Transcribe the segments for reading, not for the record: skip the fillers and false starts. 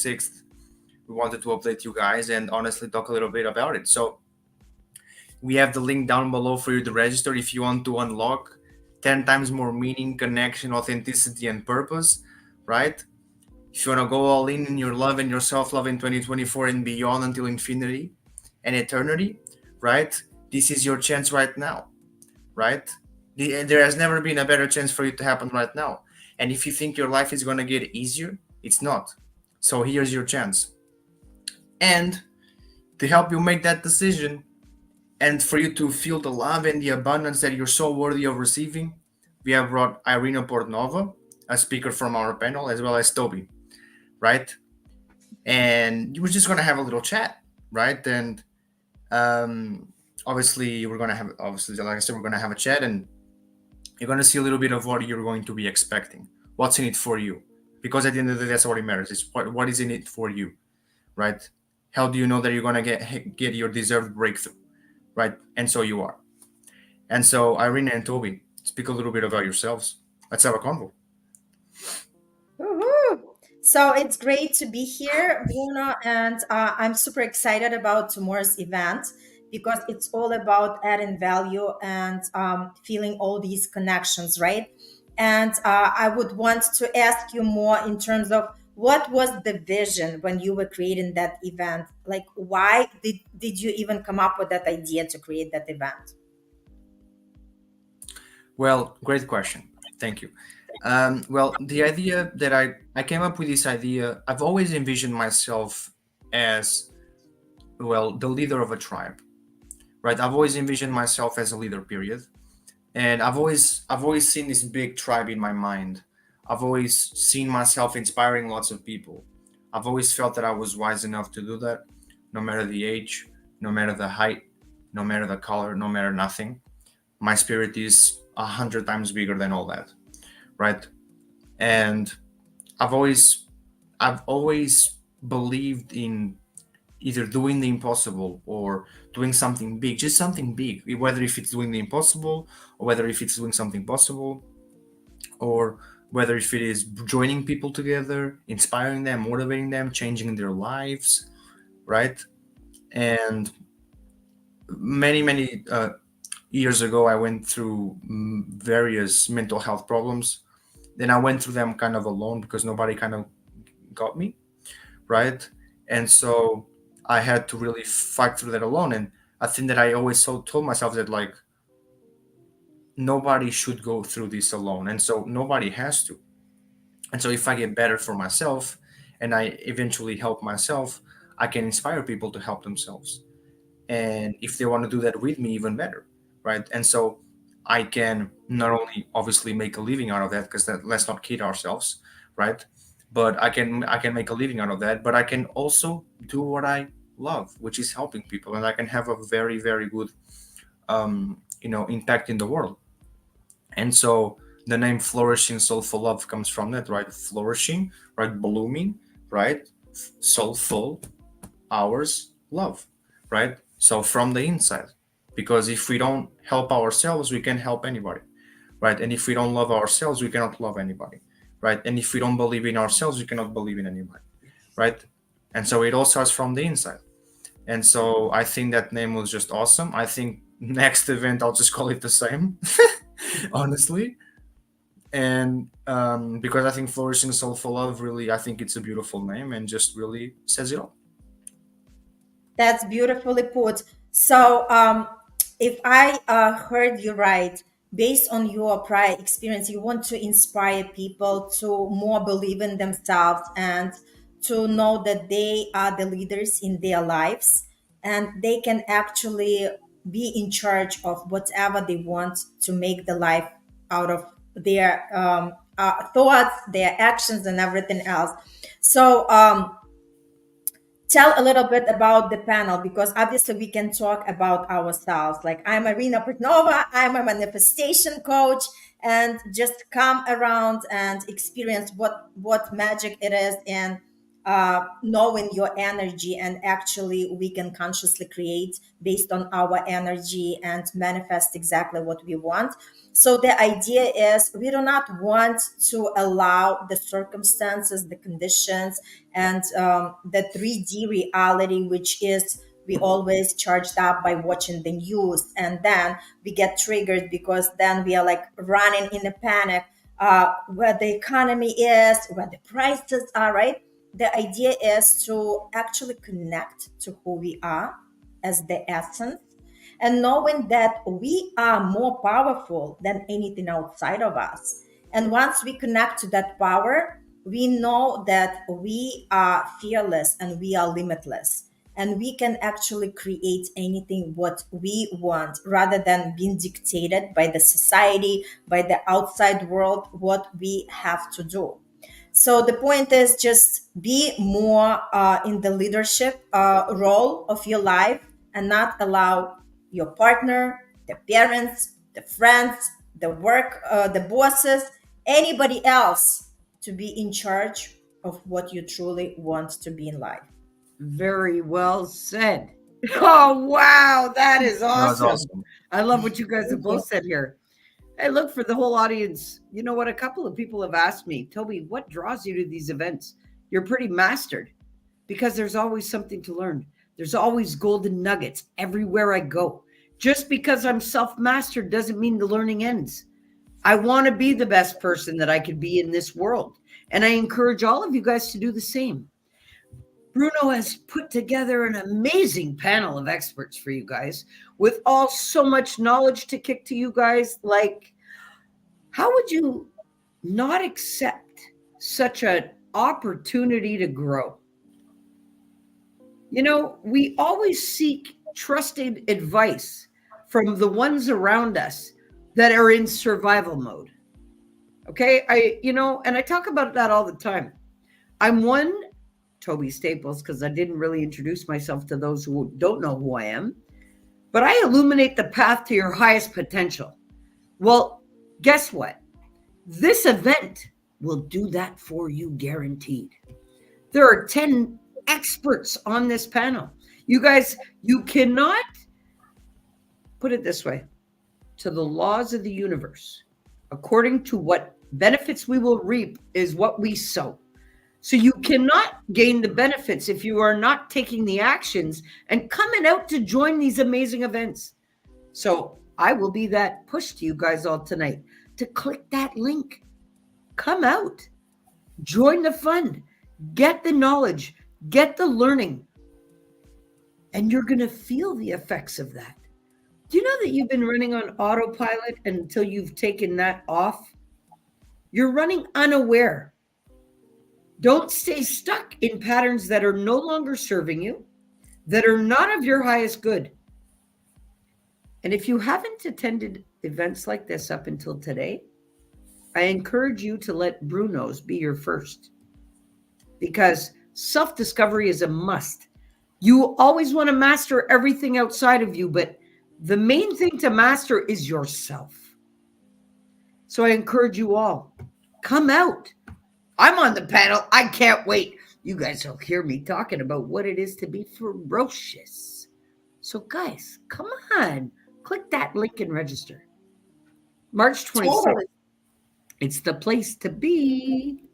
26th, we wanted to update you guys and honestly talk a little bit about it. So we have the link down below for you to register if you want to unlock 10 times more meaning, connection, authenticity, and purpose, right? If you want to go all in your love and your self-love in 2024 and beyond until infinity and eternity, right? This is your chance right now, right? There has never been a better chance for it to happen right now. And if you think your life is going to get easier, it's not. So here's your chance. And to help you make that decision and for you to feel the love and the abundance that you're so worthy of receiving, we have brought Irina Portnova, a speaker from our panel, as well as Toby, right? And we're just going to have a little chat, right? And obviously, like I said, we're going to have a chat and you're going to see a little bit of what you're going to be expecting. What's in it for you? Because at the end of the day, that's what it matters. Is what is in it for you, right? How do you know that you're going to get your deserved breakthrough, right? And so you are. And so Irina and Toby, speak a little bit about yourselves. Let's have a convo. Woohoo! So it's great to be here, Bruno, and I'm super excited about tomorrow's event because it's all about adding value and feeling all these connections, right? And I would want to ask you more in terms of what was the vision when you were creating that event? Like, why did you even come up with that idea to create that event? Well, great question. Thank you. Well, the idea that I came up with this idea, I've always envisioned myself as, well, the leader of a tribe, right? I've always envisioned myself as a leader, period. And I've always seen this big tribe in my mind. I've always seen myself inspiring lots of people. I've always felt that I was wise enough to do that, no matter the age, no matter the height, no matter the color, no matter nothing. My spirit is 100 times bigger than all that, right? And I've always I've always believed in either doing the impossible or doing something big, just something big, whether if it's doing the impossible or whether if it's doing something possible or whether if it is joining people together, inspiring them, motivating them, changing their lives, right? And many years ago, I went through various mental health problems. Then I went through them kind of alone because nobody kind of got me, right? And so I had to really fight through that alone. And I think that I always told myself that like nobody should go through this alone, and so nobody has to. And so if I get better for myself, and I eventually help myself, I can inspire people to help themselves. And if they want to do that with me, even better, right? And so I can not only obviously make a living out of that, because that, let's not kid ourselves, right? But I can make a living out of that, but I can also do what I love, which is helping people, and I can have a very good impact in the world. And so the name Flourishing Soulful Love comes from that, right? Flourishing, right? Blooming, right? Soulful, ours, love, right? So from the inside, because if we don't help ourselves, we can't help anybody, right? And if we don't love ourselves, we cannot love anybody, right? And if we don't believe in ourselves, we cannot believe in anybody, right? And so it all starts from the inside. And so I think that name was just awesome. I think next event I'll just call it the same, honestly. And because I think Flourishing Soulful Love really, I think it's a beautiful name and just really says it all. That's beautifully put. So, if I heard you right, based on your prior experience, you want to inspire people to more believe in themselves and to know that they are the leaders in their lives and they can actually be in charge of whatever they want to make the life out of their thoughts, their actions, and everything else. So, tell a little bit about the panel because obviously we can talk about ourselves. Like I'm Arina Portnova, I'm a manifestation coach, and just come around and experience what magic it is. And knowing your energy, and actually we can consciously create based on our energy and manifest exactly what we want. So the idea is we do not want to allow the circumstances, the conditions, and the 3D reality, which is we always charged up by watching the news, and then we get triggered because then we are like running in a panic, where the economy is, where the prices are, right? The idea is to actually connect to who we are as the essence, and knowing that we are more powerful than anything outside of us. And once we connect to that power, we know that we are fearless and we are limitless. And we can actually create anything what we want rather than being dictated by the society, by the outside world, what we have to do. So the point is just be more in the leadership role of your life, and not allow your partner, the parents, the friends, the work, the bosses, anybody else to be in charge of what you truly want to be in life. Very well said. Oh, wow. That is That was awesome. awesome. I love what you guys have Thank you. both said here. Hey, look, for the whole audience, you know what? A couple of people have asked me, Toby, what draws you to these events? You're pretty mastered, because there's always something to learn. There's always golden nuggets everywhere I go. Just because I'm self mastered doesn't mean the learning ends. I want to be the best person that I could be in this world. And I encourage all of you guys to do the same. Bruno has put together an amazing panel of experts for you guys, with all so much knowledge to kick to you guys. Like, how would you not accept such an opportunity to grow? You know, we always seek trusted advice from the ones around us that are in survival mode. Okay. And I talk about that all the time. I'm one Toby Staples, because I didn't really introduce myself to those who don't know who I am, but I illuminate the path to your highest potential. Well, guess what? This event will do that for you, guaranteed. There are 10 experts on this panel. You guys, you cannot put it this way: to the laws of the universe, according to what benefits we will reap is what we sow. So you cannot gain the benefits if you are not taking the actions and coming out to join these amazing events. So I will be that push to you guys all tonight to click that link. Come out, join the fun, get the knowledge, get the learning, and you're going to feel the effects of that. Do you know that you've been running on autopilot until you've taken that off? You're running unaware. Don't stay stuck in patterns that are no longer serving you, that are not of your highest good. And if you haven't attended events like this up until today, I encourage you to let Bruno's be your first, because self-discovery is a must. You always want to master everything outside of you, but the main thing to master is yourself. So I encourage you all, come out. I'm on the panel. I can't wait. You guys will hear me talking about what it is to be ferocious. So guys, come on. Click that link and register. March 26th. Totally. It's the place to be.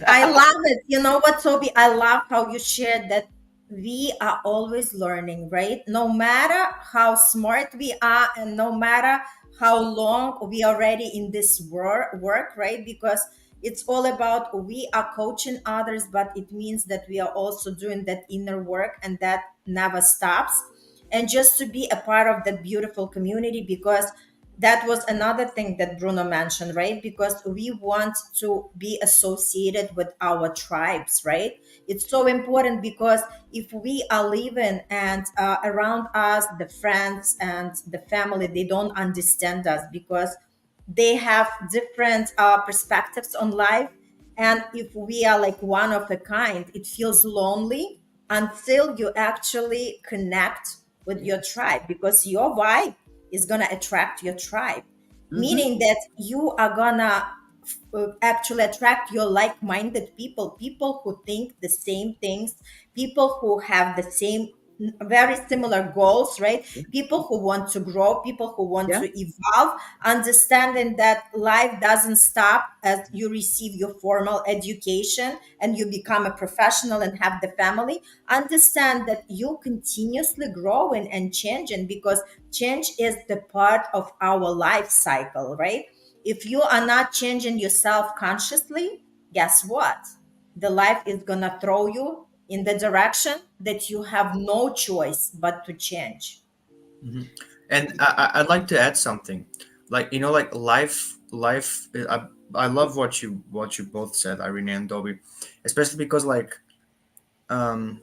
I love it. You know what, Toby? I love how you shared that we are always learning, right? No matter how smart we are, and no matter how long we are already in this work, right? Because it's all about we are coaching others, but it means that we are also doing that inner work, and that never stops. And just to be a part of that beautiful community, because that was another thing that Bruno mentioned, right? Because we want to be associated with our tribes, right? It's so important, because if we are living and around us, the friends and the family, they don't understand us because they have different perspectives on life. And if we are like one of a kind, it feels lonely until you actually connect with your tribe, because your vibe is going to attract your tribe, Mhm. meaning that you are going to actually attract your like-minded people, people who think the same things, people who have the same very similar goals, right? People who want to grow, people who want Yeah. to evolve, understanding that life doesn't stop as you receive your formal education and you become a professional and have the family. Understand that you continuously growing and changing, because change is the part of our life cycle, right? If you are not changing yourself consciously, guess what? The life is gonna throw you in the direction that you have no choice but to change. Mhm. And I'd like to add something, like like life. I love what you both said, Irene and Dobby, especially because like um,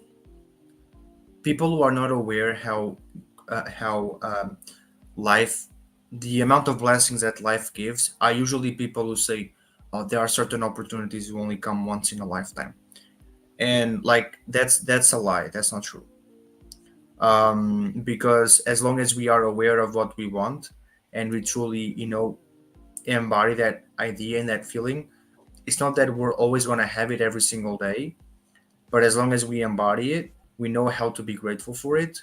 people who are not aware how life, the amount of blessings that life gives, are usually people who say, "Oh, there are certain opportunities who only come once in a lifetime," and like that's a lie. That's not true. Because as long as we are aware of what we want and we truly embody that idea and that feeling, it's not that we're always going to have it every single day, but as long as we embody it, we know how to be grateful for it,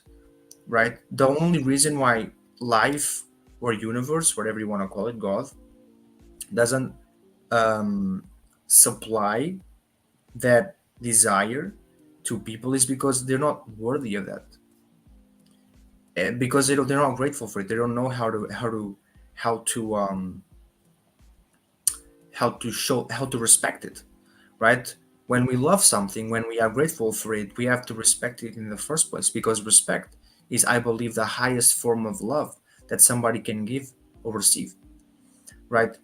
right? The only reason why life or universe, whatever you want to call it, God, doesn't um, supply that desire to people is because they're not worthy of that. Because they're not grateful for it. They don't know how to how to respect it, right? When we love something, when we are grateful for it, we have to respect it in the first place, because respect is, I believe, the highest form of love that somebody can give or receive, right?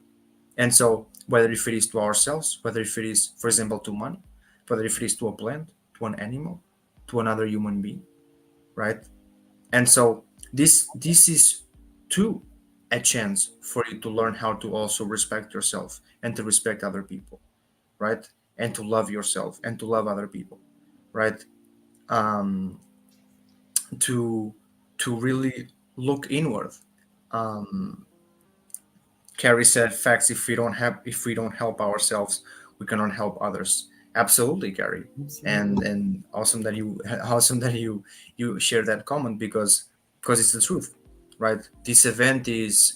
And so whether if it is to ourselves, whether if it is, for example, to money, whether if it is to a plant, to an animal, to another human being, right? And so this is too a chance for you to learn how to also respect yourself and to respect other people, right? And to love yourself and to love other people, right? um to really look inward. um Carrie said, "Facts. If we don't help ourselves, we cannot help others." Absolutely, Carrie, Absolutely. and awesome that you share that comment, because it's the truth, right? This event is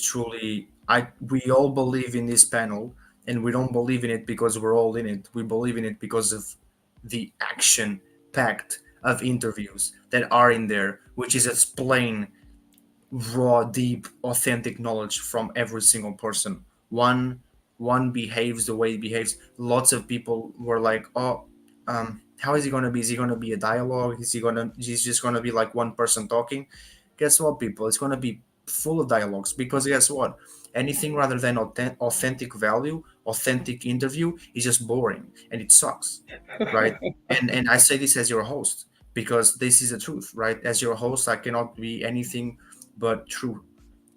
truly, I we all believe in this panel, and we don't believe in it because we're all in it. We believe in it because of the action packed of interviews that are in there, which is explain raw, deep, authentic knowledge from every single person. One behaves the way he behaves. Lots of people were like, "Oh, how is he gonna be? Is he gonna be a dialogue? He's just gonna be like one person talking?" Guess what, people? It's gonna be full of dialogues, because guess what? Anything rather than authentic value, authentic interview is just boring and it sucks, right? And I say this as your host, because this is the truth, right? As your host, I cannot be anything but true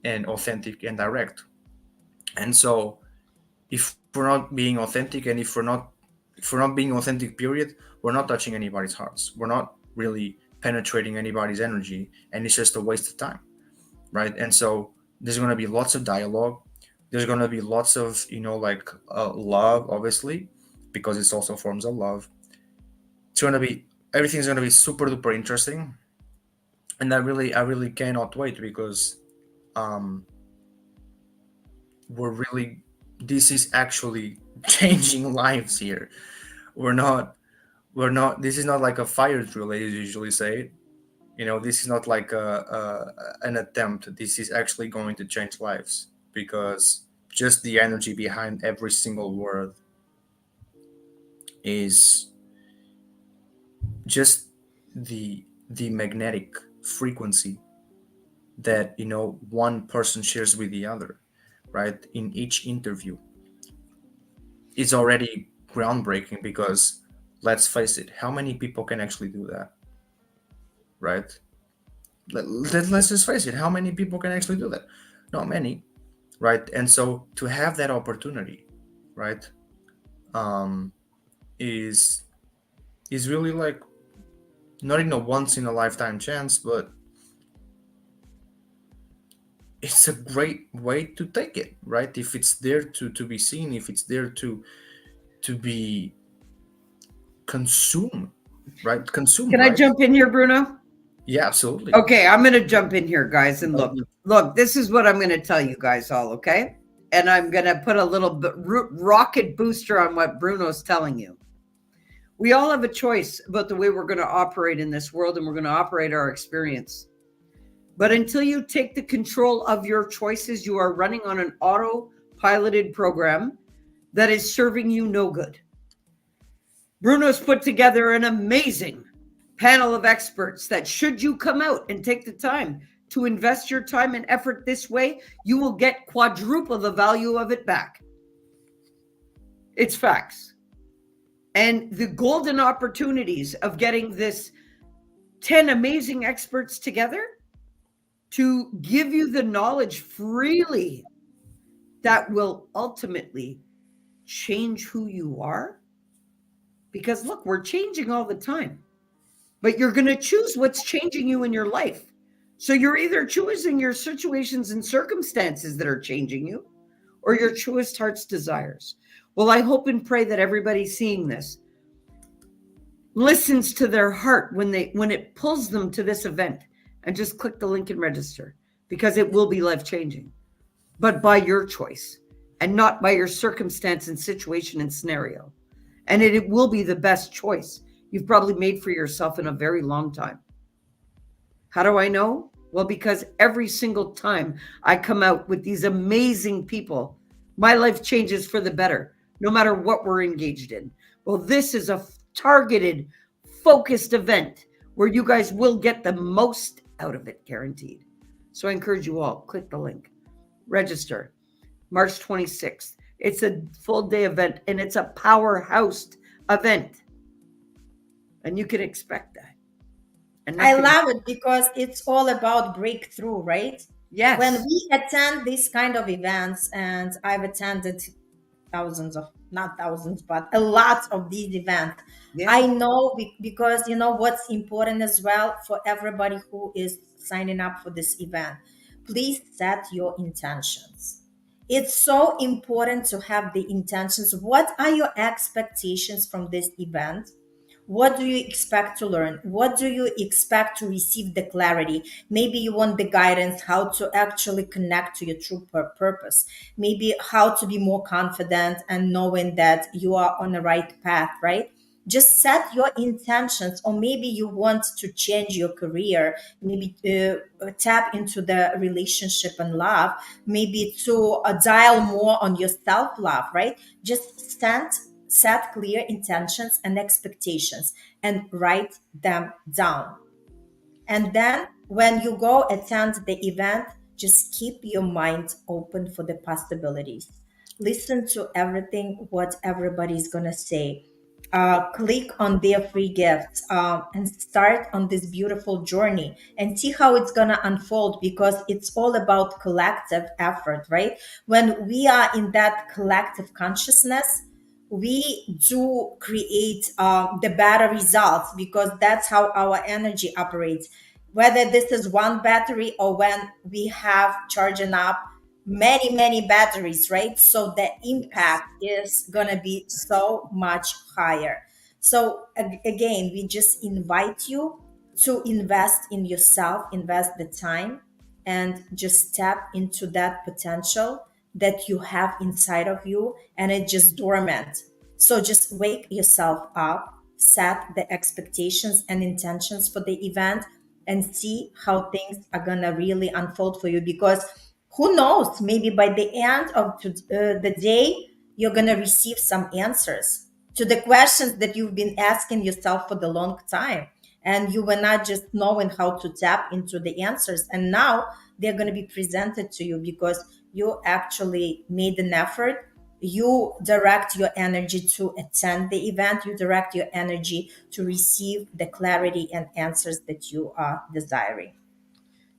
and authentic and direct. And so if we're not being authentic, and if we're not being authentic, period, we're not touching anybody's hearts. We're not really penetrating anybody's energy, and it's just a waste of time, right? And so there's going to be lots of dialogue. There's going to be lots of like love, obviously, because it's also forms of love. It's going to be Everything's going to be super duper interesting, and I really cannot wait, because um we're really this is actually changing lives here. We're not this is not like a fire drill, as you usually say. This is not like an attempt. This is actually going to change lives, because just the energy behind every single word is just the magnetic frequency that one person shares with the other, right, in each interview. Is already groundbreaking, because let's face it, how many people can actually do that, right? Let's just face it, how many people can actually do that? Not many, right? And so to have that opportunity, right, um is really like not in a once in a lifetime chance, but it's a great way to take it, right? If it's there to be seen, if it's there to be consumed, right? Consumed, Can I right? jump in here, Bruno? Yeah, absolutely. Okay, I'm going to jump in here, guys, and look. This is what I'm going to tell you guys all, okay? And I'm going to put a little bit rocket booster on what Bruno's telling you. We all have a choice about the way we're going to operate in this world, and we're going to operate our experience. But until you take the control of your choices, you are running on an auto-piloted program that is serving you no good. Bruno's put together an amazing panel of experts that, should you come out and take the time to invest your time and effort this way, you will get quadruple the value of it back. It's facts. And the golden opportunities of getting this 10 amazing experts together to give you the knowledge freely that will ultimately change who you are. Because look, we're changing all the time, but you're going to choose what's changing you in your life. So you're either choosing your situations and circumstances that are changing you, or your truest heart's desires. Well, I hope and pray that everybody seeing this listens to their heart when it pulls them to this event, and just click the link and register, because it will be life-changing, but by your choice and not by your circumstance and situation and scenario. And it will be the best choice you've probably made for yourself in a very long time. How do I know? Well, because every single time I come out with these amazing people, my life changes for the better, no matter what we're engaged in. Well, this is a targeted, focused event where you guys will get the most out of it, guaranteed. So I encourage you all, click the link, register, March 26th. It's a full day event, and it's a powerhouse event. And you can expect that. And I love it because it's all about breakthrough, right? Yes. When we attend these kind of events, and I've attended not thousands, but a lot of these events. Yeah. I know because you know what's important as well for everybody who is signing up for this event. Please set your intentions. It's so important to have the intentions. What are your expectations from this event? What do you expect to learn? What do you expect to receive the clarity? Maybe you want the guidance how to actually connect to your true purpose. Maybe how to be more confident and knowing that you are on the right path, right? Just set your intentions, or maybe you want to change your career, maybe tap into the relationship and love, maybe to dial more on your self-love, right? Just set clear intentions and expectations and write them down. And then when you go attend the event, just keep your mind open for the possibilities. Listen to everything, what everybody's going to say. Click on their free gifts and start on this beautiful journey and see how it's going to unfold, because it's all about collective effort, right? When we are in that collective consciousness, we do create the better results, because that's how our energy operates. Whether this is one battery or when we have charging up many batteries, right? So the impact is going to be so much higher. So again, we just invite you to invest in yourself, invest the time, and just tap into that potential that you have inside of you, and it's just dormant. So just wake yourself up, set the expectations and intentions for the event, and see how things are going to really unfold for you. Because who knows, maybe by the end of the day, you're going to receive some answers to the questions that you've been asking yourself for the long time. And you were not just knowing how to tap into the answers. And now they're going to be presented to you because you actually made an effort. You direct your energy to attend the event. You direct your energy to receive the clarity and answers that you are desiring.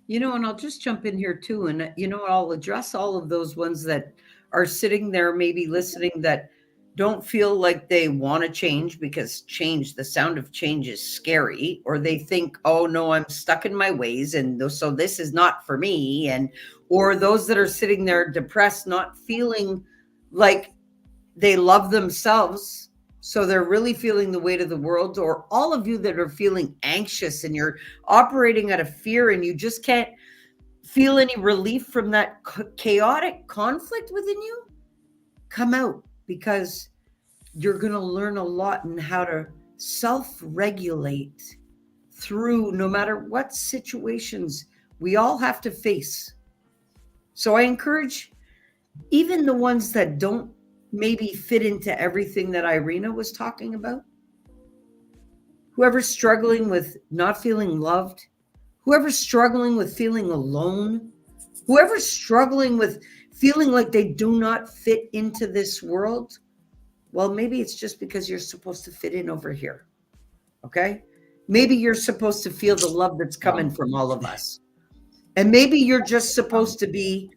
You know, and I'll just jump in here too. And, you know, I'll address all of those ones that are sitting there, maybe listening, that don't feel like they want to change because the sound of change is scary, or they think, oh no, I'm stuck in my ways, and so this is not for me. And or those that are sitting there depressed, not feeling like they love themselves, so they're really feeling the weight of the world. Or all of you that are feeling anxious and you're operating out of fear and you just can't feel any relief from that chaotic conflict within you, come out, because you're going to learn a lot in how to self-regulate through no matter what situations we all have to face. So I encourage even the ones that don't maybe fit into everything that Irina was talking about, whoever's struggling with not feeling loved, whoever's struggling with feeling alone, whoever's struggling with feeling like they do not fit into this world, well, maybe it's just because you're supposed to fit in over here. Okay? Maybe you're supposed to feel the love that's coming from all of us. And maybe you're just supposed to be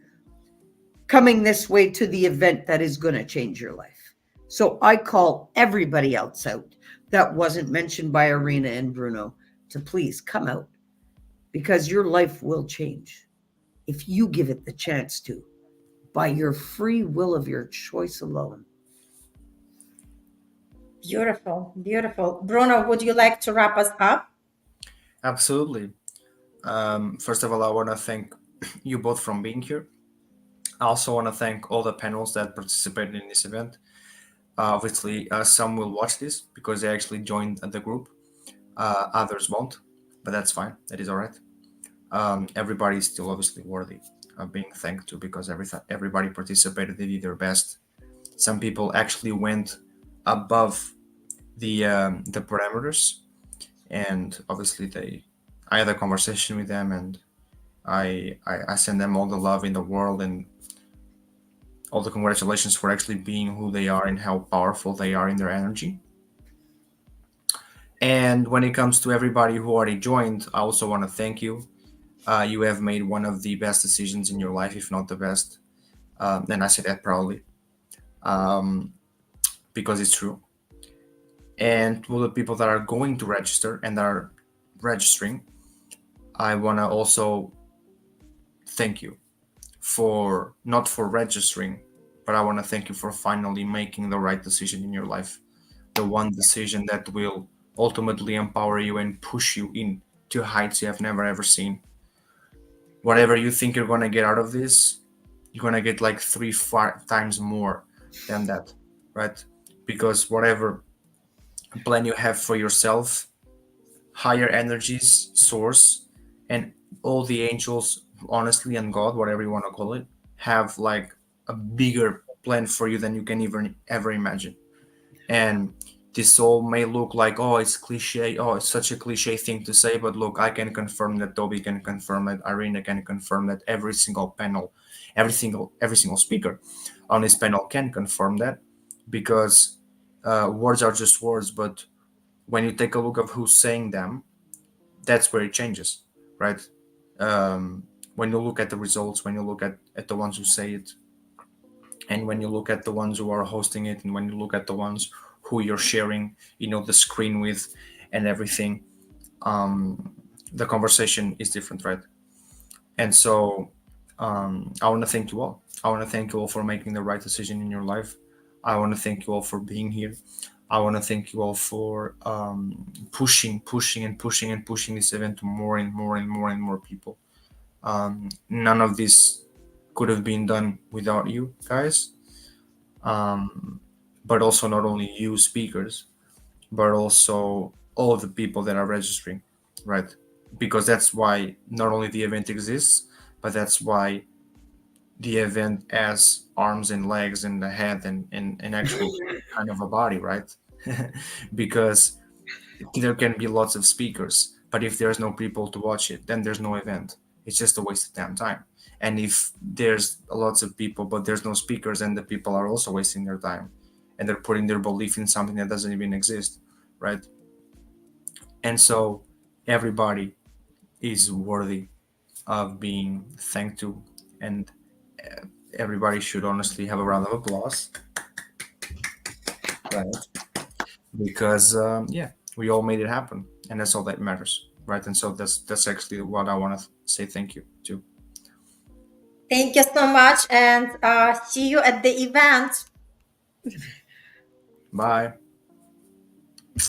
coming this way to the event that is going to change your life. So I call everybody else out that wasn't mentioned by Irina and Bruno to please come out, because your life will change if you give it the chance to, by your free will of your choice alone. Beautiful, beautiful. Bruno, would you like to wrap us up? Absolutely. First of all, I want to thank you both for being here. I also want to thank all the panels that participated in this event. Obviously, some will watch this because they actually joined the group. Others won't, but that's fine. That is all right. Everybody is still obviously worthy of being thanked to, because everybody participated. They did their best. Some people actually went above the parameters, and obviously I had a conversation with them, and I send them all the love in the world and all the congratulations for actually being who they are and how powerful they are in their energy. And when it comes to everybody who already joined, I also want to thank you. You have made one of the best decisions in your life, if not the best. And I say that proudly, because it's true. And to the people that are going to register and are registering, I want to also thank you for not for registering, but I want to thank you for finally making the right decision in your life. The one decision that will ultimately empower you and push you into heights you have never ever seen. Whatever you think you're going to get out of this, you're going to get like 3-4 times more than that, right? Because whatever plan you have for yourself, higher energies, source, and all the angels, honestly, and God, whatever you want to call it, have like a bigger plan for you than you can even ever imagine. And this all may look like, oh, it's cliche, oh, it's such a cliche thing to say, but look, I can confirm that, Toby can confirm that, Irina can confirm that, every single panel, every single speaker on this panel can confirm that, because words are just words, but when you take a look of who's saying them, that's where it changes, right? When you look at the results, when you look at the ones who say it, and when you look at the ones who are hosting it, and when you look at the ones who you're sharing, the screen with and everything, the conversation is different, right? And so I want to thank you all. I want to thank you all for making the right decision in your life. I want to thank you all for being here. I want to thank you all for pushing this event to more and more and more and more people. None of this could have been done without you guys. But also not only you speakers, but also all of the people that are registering, right? Because that's why not only the event exists, but that's why the event has arms and legs and a head and actually kind of a body, right? Because there can be lots of speakers, but if there's no people to watch it, then there's no event. It's just a waste of damn time. And if there's lots of people, but there's no speakers, then the people are also wasting their time. And they're putting their belief in something that doesn't even exist, right? And so everybody is worthy of being thanked to, and everybody should honestly have a round of applause. right? Because yeah, we all made it happen, and that's all that matters, right? And so that's actually what I want to say thank you to. Thank you so much, and see you at the event. Bye.